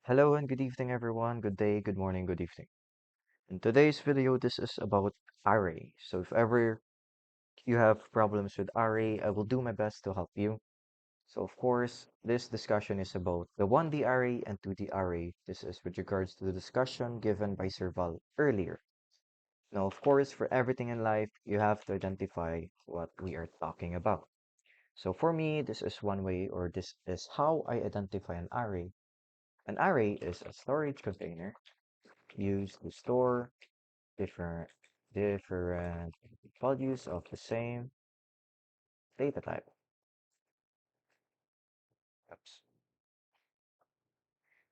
Hello and good evening, everyone. Good day, good morning, good evening. In today's video, this is about array. So if ever you have problems with array, I will do my best to help you. So of course, this discussion is about the 1D array and 2D array. This is with regards to the discussion given by Sir Val earlier. Now, of course, for everything in life, you have to identify what we are talking about. So for me, this is one way, or this is how I identify an array. An array is a storage container used to store different different values of the same data type. Oops.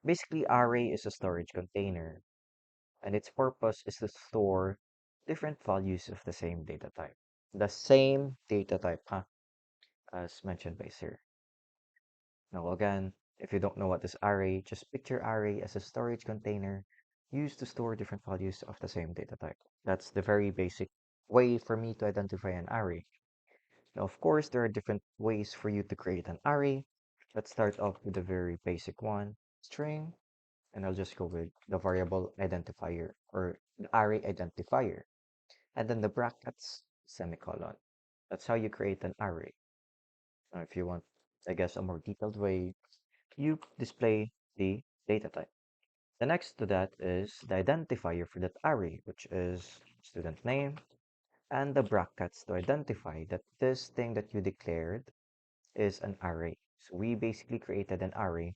Basically, array is a storage container, and its purpose is to store different values of the same data type. The same data type, huh? As mentioned by Sir. Now, again, if you don't know what is array, just picture array as a storage container used to store different values of the same data type. That's the very basic way for me to identify an array. Now, of course, there are different ways for you to create an array. Let's start off with the very basic one, string, and I'll just go with the variable identifier or the array identifier, and then the brackets, semicolon. That's how you create an array. Now, if you want, I guess, a more detailed way, you display the data type. The next to that is the identifier for that array, which is student name, and the brackets to identify that this thing that you declared is an array. So we basically created an array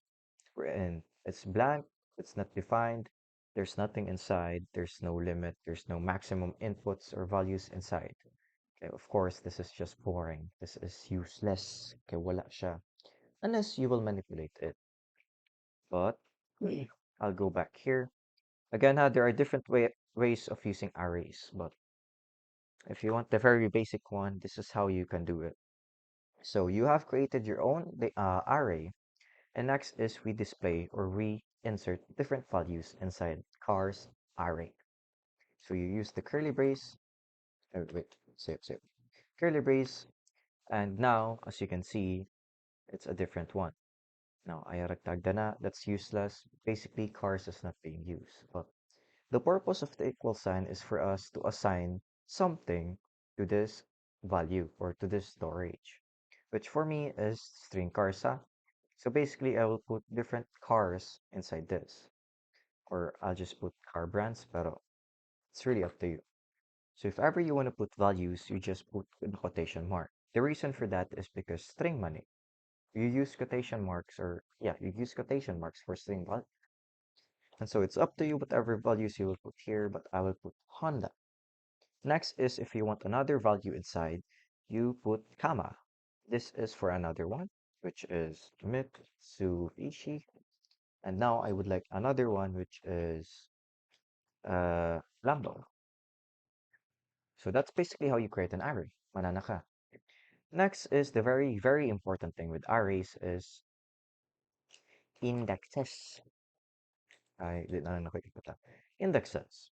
wherein it's blank, it's not defined, there's nothing inside, there's no limit, there's no maximum inputs or values inside. Okay, of course, this is just boring. This is useless. Okay, wala siya. Unless you will manipulate it. But I'll go back here. Again, there are different ways of using arrays, but if you want the very basic one, this is how you can do it. So you have created your own array. And next is we display or we insert different values inside cars array. So you use the curly brace, wait, save. Curly brace, and now, as you can see, it's a different one. Now, ayaragtagda na, that's useless. Basically, cars is not being used. But the purpose of the equal sign is for us to assign something to this value or to this storage, which for me is string carsa. So basically, I will put different cars inside this, or I'll just put car brands, pero it's really up to you. So if ever you want to put values, you just put the quotation mark. The reason for that is because string money, you use quotation marks, or yeah, you use quotation marks for string value. And so it's up to you whatever values you will put here, but I will put Honda. Next is if you want another value inside, you put comma. This is for another one, which is Mitsubishi. And now I would like another one, which is Lambo. So that's basically how you create an array. Manana ka. Next is the very, very important thing with arrays is indexes. Ay, di na nakikita. Indexes.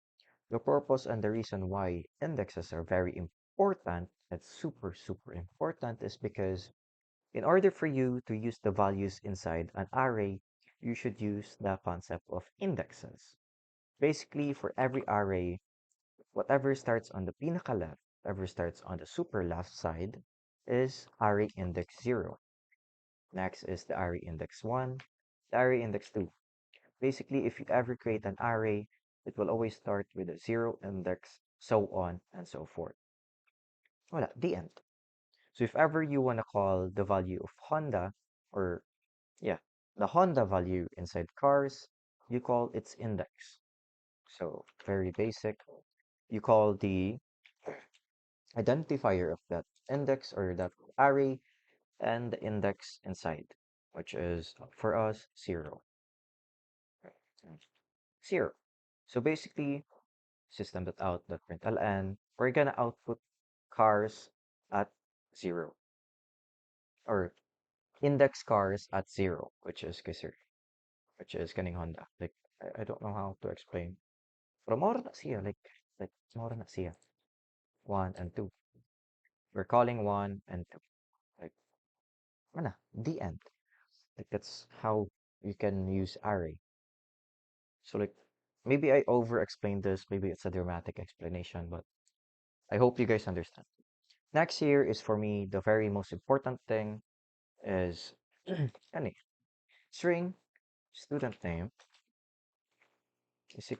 The purpose and the reason why indexes are very important, it's super, super important, is because in order for you to use the values inside an array, you should use the concept of indexes. Basically, for every array, whatever starts on the pinaka left, whatever starts on the super left side, is array index 0. Next is the array index 1, the array index 2. Basically, if you ever create an array, it will always start with a 0 index, so on and so forth. Wala, the end. So if ever you want to call the value of Honda, or yeah, the Honda value inside cars, you call its index. So very basic. You call the identifier of that index or that array and the index inside, which is for us 0. Mm, 0. So basically, system.out.println, we're gonna output cars at 0 or index cars at 0, which is Kisser, which is kaning Honda. Like I don't know how to explain. Pero more na siya, like more na siya. 1 and 2. We're calling 1 and 2. Like, the end. Like that's how you can use array. So like maybe I over explained this, maybe it's a dramatic explanation, but I hope you guys understand. Next here is for me the very most important thing is any string student name is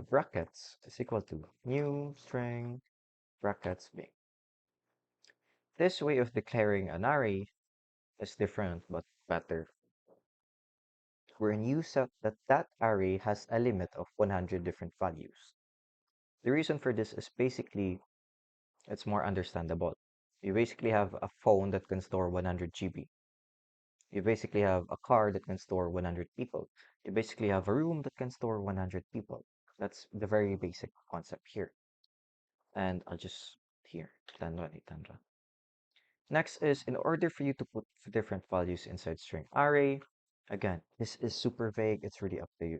brackets is equal to new string brackets being. This way of declaring an array is different but better. Wherein you set that that array has a limit of 100 different values. The reason for this is basically it's more understandable. You basically have a phone that can store 100 GB. You basically have a car that can store 100 people. You basically have a room that can store 100 people. That's the very basic concept here. And I'll just here, tandra ni tandra. Next is in order for you to put different values inside string array, again, this is super vague. It's really up to you.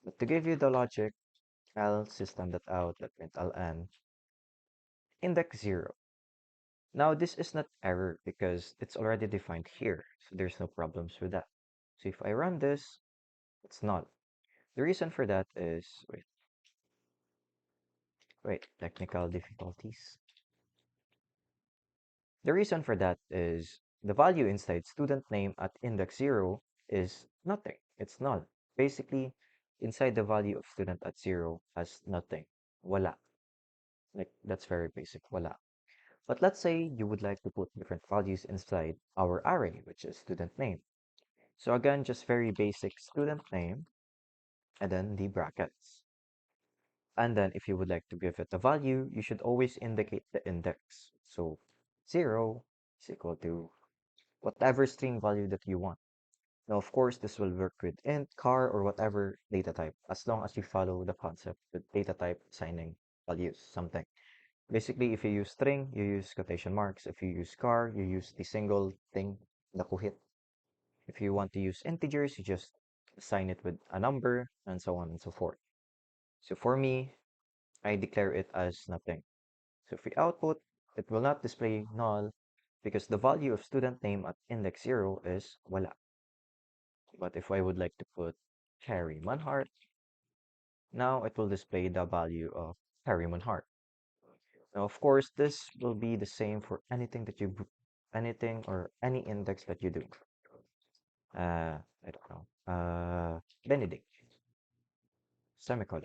But to give you the logic, I'll system that out, that means I'll n index 0. Now this is not error because it's already defined here. So there's no problems with that. So if I run this, it's null. The reason for that is, wait, technical difficulties. The reason for that is the value inside student name at index 0 is nothing. It's null. Basically, inside the value of student at 0 has nothing. Wala. Like, that's very basic. Wala. But let's say you would like to put different values inside our array, which is student name. So again, just very basic student name and then the brackets. And then if you would like to give it a value, you should always indicate the index. So 0 is equal to whatever string value that you want. Now, of course, this will work with int, char, or whatever data type, as long as you follow the concept with data type assigning values, something. Basically, if you use string, you use quotation marks. If you use char, you use the single thing, the kuhit. If you want to use integers, you just assign it with a number, and so on and so forth. So for me, I declare it as nothing. So if we output, it will not display null because the value of student name at index 0 is wala. But if I would like to put Harry Manhart, now it will display the value of Harry Manhart. Now, of course, this will be the same for anything that you, anything or any index that you do. I don't know. Benedict, semicolon.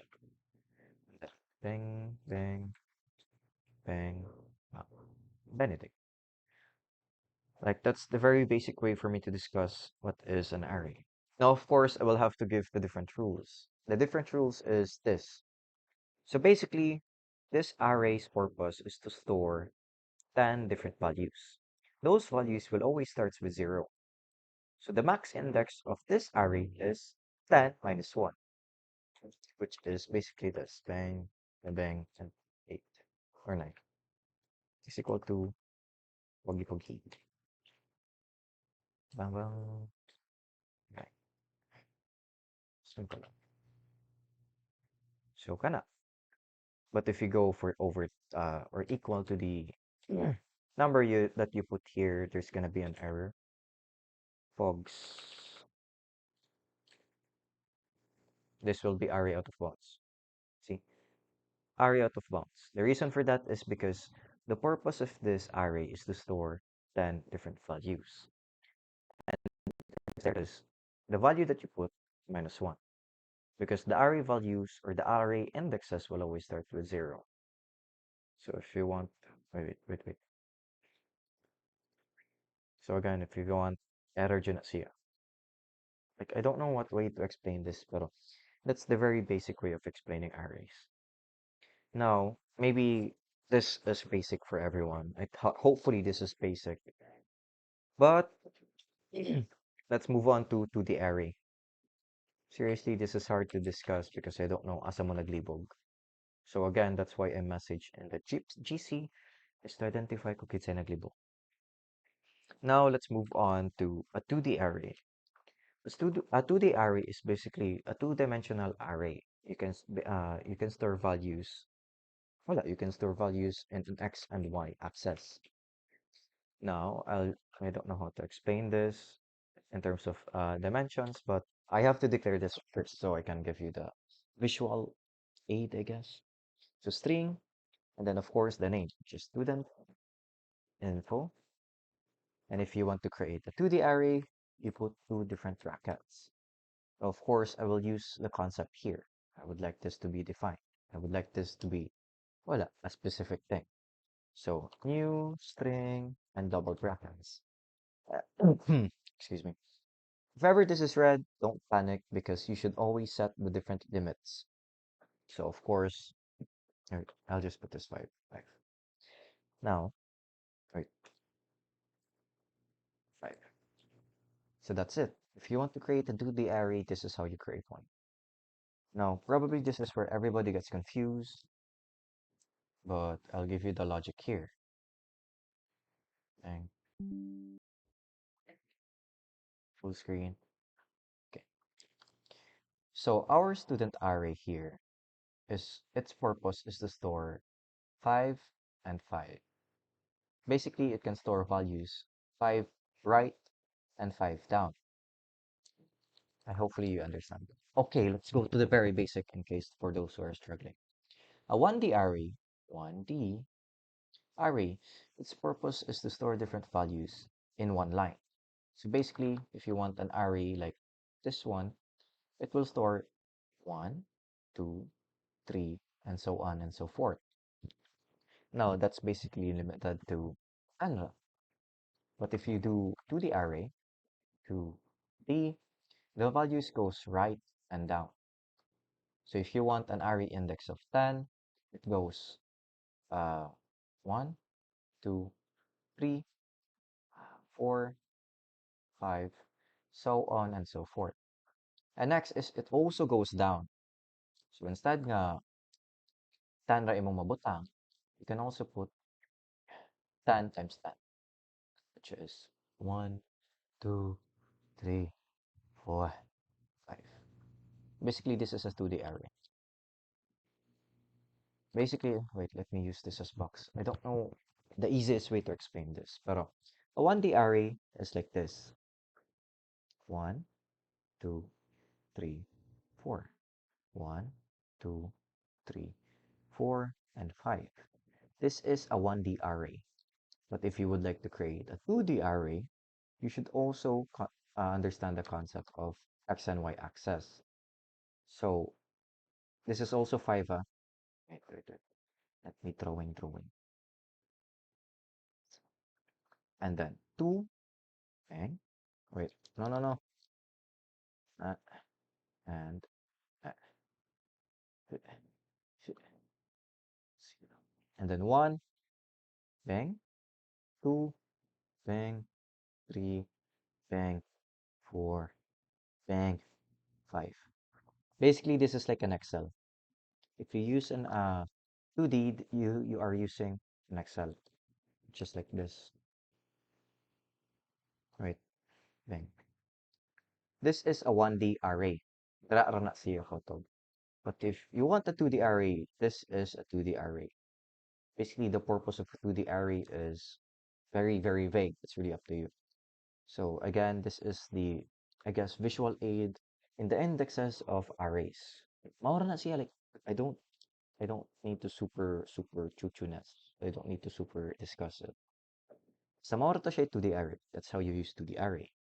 Bang, bang, bang. ah, Benedict. Like that's the very basic way for me to discuss what is an array. Now, of course, I will have to give the different rules. The different rules is this. So basically, this array's purpose is to store 10 different values. Those values will always start with 0. So the max index of this array is 10 minus 1, which is basically this. Bang, bang, bang, and 8 or 9 is equal to pogi pogi. Bang, bang, 9. Simple. So kana. But if you go for over or equal to the number that you put here, there's gonna be an error. Fogs. This will be array out of bounds. See, array out of bounds. The reason for that is because the purpose of this array is to store 10 different values. And there is the value that you put minus 1. Because the array values or the array indexes will always start with 0. So if you want, wait. So again, if you want error dyan na siya. Like, I don't know what way to explain this, but that's the very basic way of explaining arrays. Now, maybe this is basic for everyone. Hopefully this is basic. But let's move on to the array. Seriously, this is hard to discuss because I don't know asa mo naglibog. So again, that's why I message in the GC is to identify kung kinsay naglibog. Now let's move on to a 2D array. A 2D array is basically a two-dimensional array. You can store values. Well, you can store values in an x and y axis. Now I don't know how to explain this in terms of dimensions, but I have to declare this first so I can give you the visual aid, I guess. So string, and then of course the name, which is student info. And if you want to create a 2D array, you put two different brackets. Of course, I will use the concept here. I would like this to be defined. I would like this to be, well, a specific thing. So new string and double brackets. Excuse me. If ever this is red, don't panic because you should always set the different limits. So of course, alright, I'll just put this five. Now, right, five. So that's it. If you want to create a 2D array, this is how you create one. Now, probably this is where everybody gets confused, but I'll give you the logic here. And full screen. Okay. So our student array here is its purpose is to store 5 and 5. Basically, it can store values 5 right and 5 down. I hopefully you understand. Okay, let's go to the very basic in case for those who are struggling. A 1D array, 1D array, its purpose is to store different values in one line. So basically, if you want an array like this one, it will store 1, 2, 3, and so on and so forth. Now, that's basically limited to ano. But if you do 2D array, 2D, the values goes right and down. So if you want an array index of 10, it goes uh, 1, 2, 3, 4, 5, so on and so forth. And next is it also goes down. So instead nga 10 ra imong mabutang, you can also put 10 times 10, which is 1, 2, 3, 4, 5. Basically, this is a 2D array. Basically, wait, let me use this as box. I don't know the easiest way to explain this, but a 1D array is like this. 1, 2, 3, 4. 1, 2, 3, 4, and 5. This is a 1D array. But if you would like to create a 2D array, you should also understand the concept of x and y axis. So this is also 5. Wait. Let me drawing. And then 2, and wait, no. Uh, and uh, and then 1, bang, 2, bang, 3, bang, 4, bang, 5. Basically, this is like an Excel. If you use an 2D, you are using an Excel, just like this. Right, bang. This is a 1D array. Dara ra na siya photo. But if you want a 2D array, this is a 2D array. Basically, the purpose of a 2D array is very, very vague. It's really up to you. So again, this is the, I guess, visual aid in the indexes of arrays. Maura na siya, like, I don't I don't need to super chuchunas. I don't need to super discuss it. Sa maura to siya 2D array. That's how you use 2D array.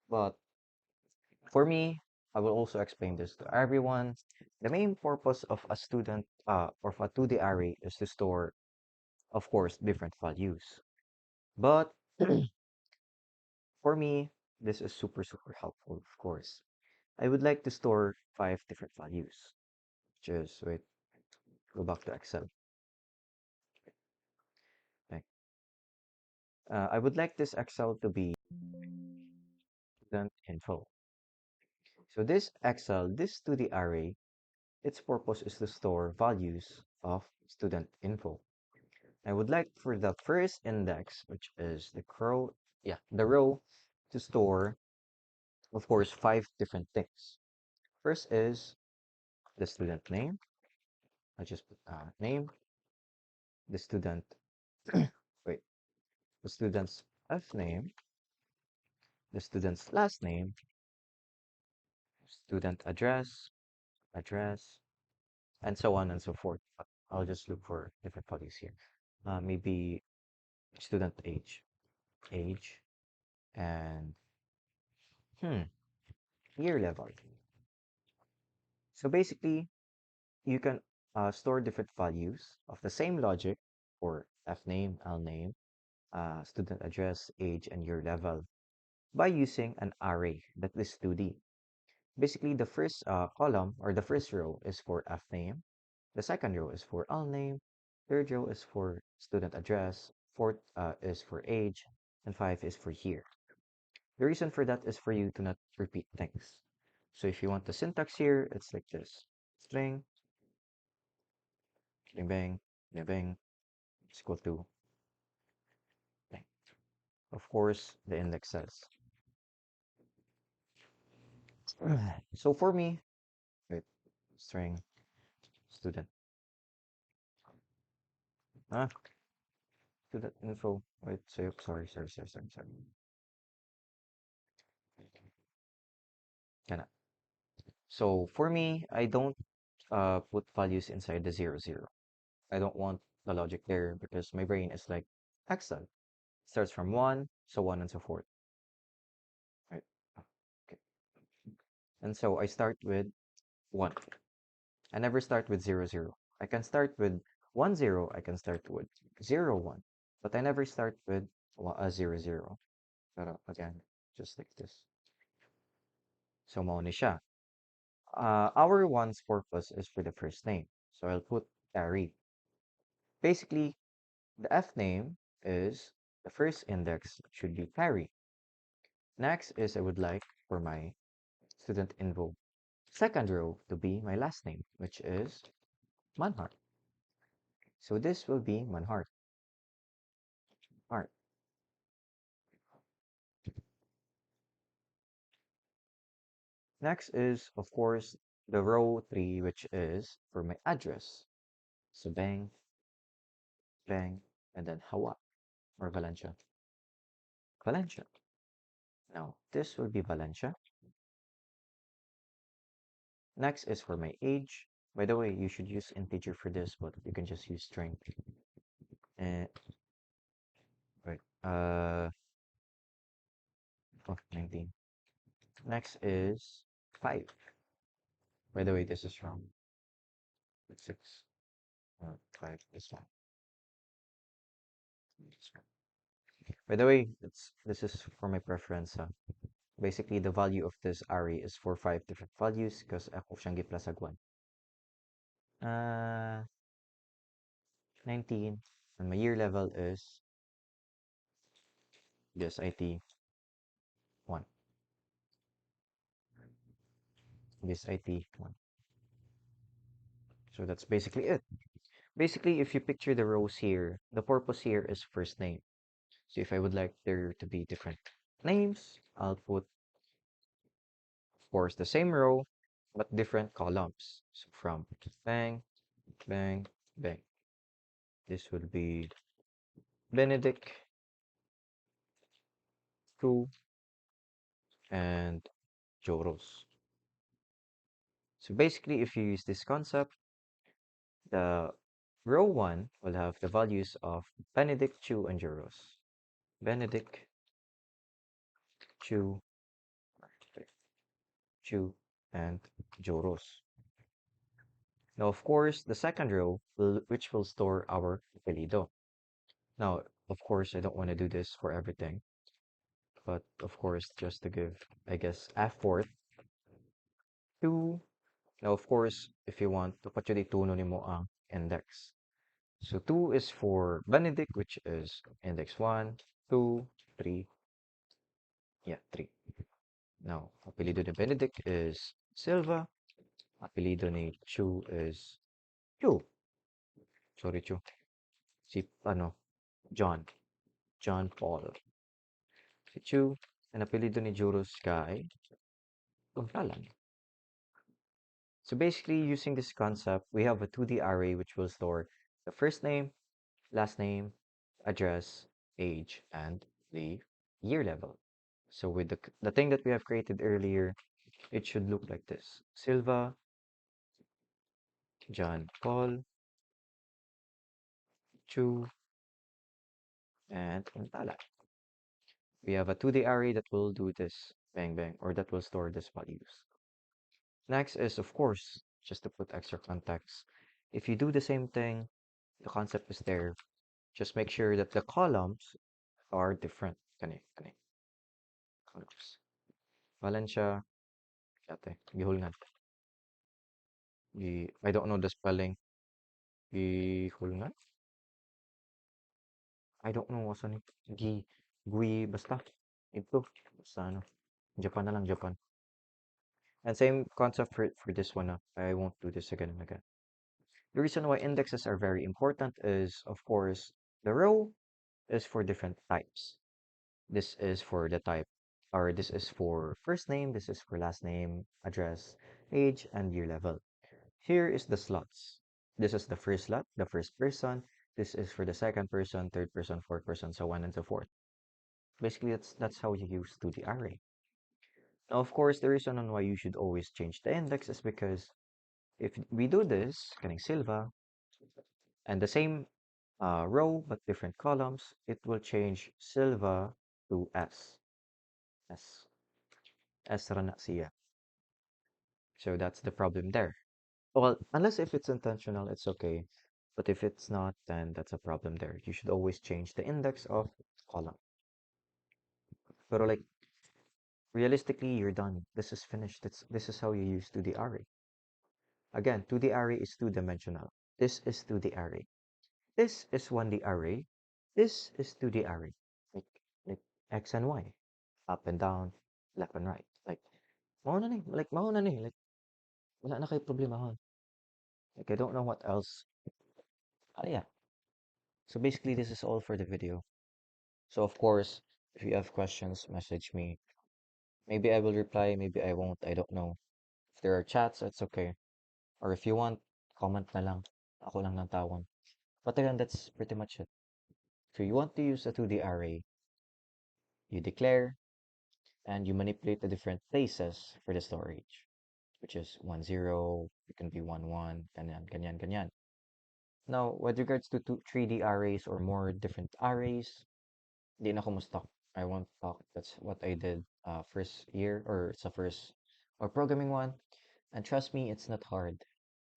But for me, I will also explain this to everyone. The main purpose of a student or of a 2D array is to store, of course, different values. But for me, this is super helpful, of course. I would like to store 5 different values. Just wait, go back to Excel. Okay. I would like this Excel to be student info. So this Excel, this 2D array, its purpose is to store values of student info. I would like for the first index, which is the row, to store, of course, 5 different things. First is the student name. I just put name, the student, wait, the student's F name, the student's last name, student address, address, and so on and so forth. But I'll just look for different values here. Maybe student age, age, and hmm, year level. So basically, you can store different values of the same logic for F name, L name, student address, age, and year level by using an array that is 2D. Basically, the first column or the first row is for F name, the second row is for L name, third row is for student address, fourth is for age, and five is for year. The reason for that is for you to not repeat things. So if you want the syntax here, it's like this. String, bang, bang, bang, bang, is equal to bang. Of course, the index says. So for me, wait, string, student, ah, student info, wait, so, sorry. Cannot. So for me, I don't put values inside the 0, 0. I don't want the logic there because my brain is like Excel. Starts from 1, so on and so forth. Right. Okay. And so I start with 1. I never start with 0, 0. I can start with 1, 0. I can start with 0, 1. But I never start with a 0, 0. Pero again, just like this. So mao ni siya. Our one's purpose is for the first name. So I'll put Gary. Basically, the F name is the first index should be Carry. Next is I would like for my student info second row to be my last name, which is Manhart. So this will be Manhart. Art. Next is, of course, the row 3, which is for my address. So bang, bang, and then Hawa or Valencia. Valencia. Now, this will be Valencia. Next is for my age. By the way, you should use integer for this, but you can just use string. And right, oh, 19. Next is 5. By the way, this is wrong. 6. 5 is wrong. By the way, this is for my preference. Basically, the value of this array is for 5 different values because ako siyang giplasagwan. 19. And my year level is this IT 1. This IT 1. So that's basically it. Basically, if you picture the rows here, the purpose here is first name. So if I would like there to be different names, I'll put, of course, the same row, but different columns. So from bang, bang, bang. This would be Benedict, 2, and Joros. So basically, if you use this concept, the row 1 will have the values of Benedict, Chu, and Joros. Benedict, Chu, Chu, and Joros. Now, of course, the second row, which will store our apelido. Now, of course, I don't want to do this for everything, but of course, just to give, I guess, effort to, now, of course, if you want, to tuno nimo ang index. So 2 is for Benedict, which is index 1, 2, 3. Yeah, 3. Now, apelido ni Benedict is Silva. Apelido ni Chu is Chu. Sorry, Chu. Si, John. John Paul. Si Chu. And apelido ni Juros Sky. Gonzalan. So basically, using this concept, we have a 2D array which will store the first name, last name, address, age, and the year level. So with the thing that we have created earlier, it should look like this. Silva, John, Paul, Chu, and Untala. We have a 2D array that will do this, bang bang, or that will store these values. Next is, of course, just to put extra context. If you do the same thing, the concept is there. Just make sure that the columns are different. Kani, kani. Columns. Valencia, yate, gihulngan. I don't know the spelling. Gihulngan? I don't know what's on it. Basta. Ito. Basta ano. Japan na lang, Japan. And same concept for this one. I won't do this again and again. The reason why indexes are very important is, of course, the row is for different types. This is for the type, or this is for first name, this is for last name, address, age, and year level. Here is the slots. This is the first slot, the first person. This is for the second person, third person, fourth person, so on and so forth. Basically, that's how you use to the array. Now, of course, the reason on why you should always change the index is because if we do this, kaning Silva, and the same row but different columns, it will change Silva to S. S. S ra na siya. So that's the problem there. Well, unless if it's intentional, it's okay. But if it's not, then that's a problem there. You should always change the index of column. But like realistically, you're done. This is finished. This is how you use 2D array. Again, 2D array is two-dimensional. This is 2D array. This is 1D array. This is 2D array. Like like X and Y, up and down, left and right. Like mao na ni, like mao na ni, like wala na kay problemahon. Like I don't know what else. Yeah. So basically, this is all for the video. So of course, if you have questions, message me. Maybe I will reply, maybe I won't, I don't know. If there are chats, it's okay. Or if you want, comment na lang. Ako lang ng tawon. But again, that's pretty much it. If you want to use a 2D array, you declare and you manipulate the different places for the storage, which is 1, 0, it can be 1, 1, ganyan, ganyan, ganyan. Now, with regards to 3D arrays or more different arrays, di na ako talk. I won't talk. That's what I did first year or it's a first or programming one. And trust me, it's not hard.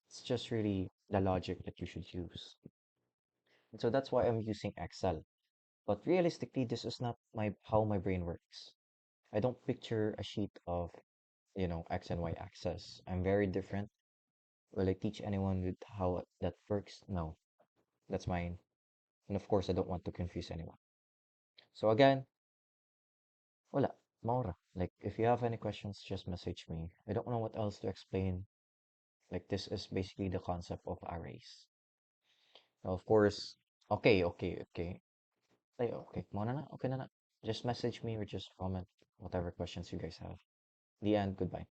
It's just really the logic that you should use. And so that's why I'm using Excel. But realistically, this is not my how my brain works. I don't picture a sheet of, X and Y axis. I'm very different. Will I teach anyone with how that works? No. That's mine. And of course, I don't want to confuse anyone. So again, wala. Maura. Like, if you have any questions, just message me. I don't know what else to explain. Like, this is basically the concept of arrays. Now, of course, okay. Ay, okay, muna na, okay na na. Just message me or just comment whatever questions you guys have. The end, goodbye.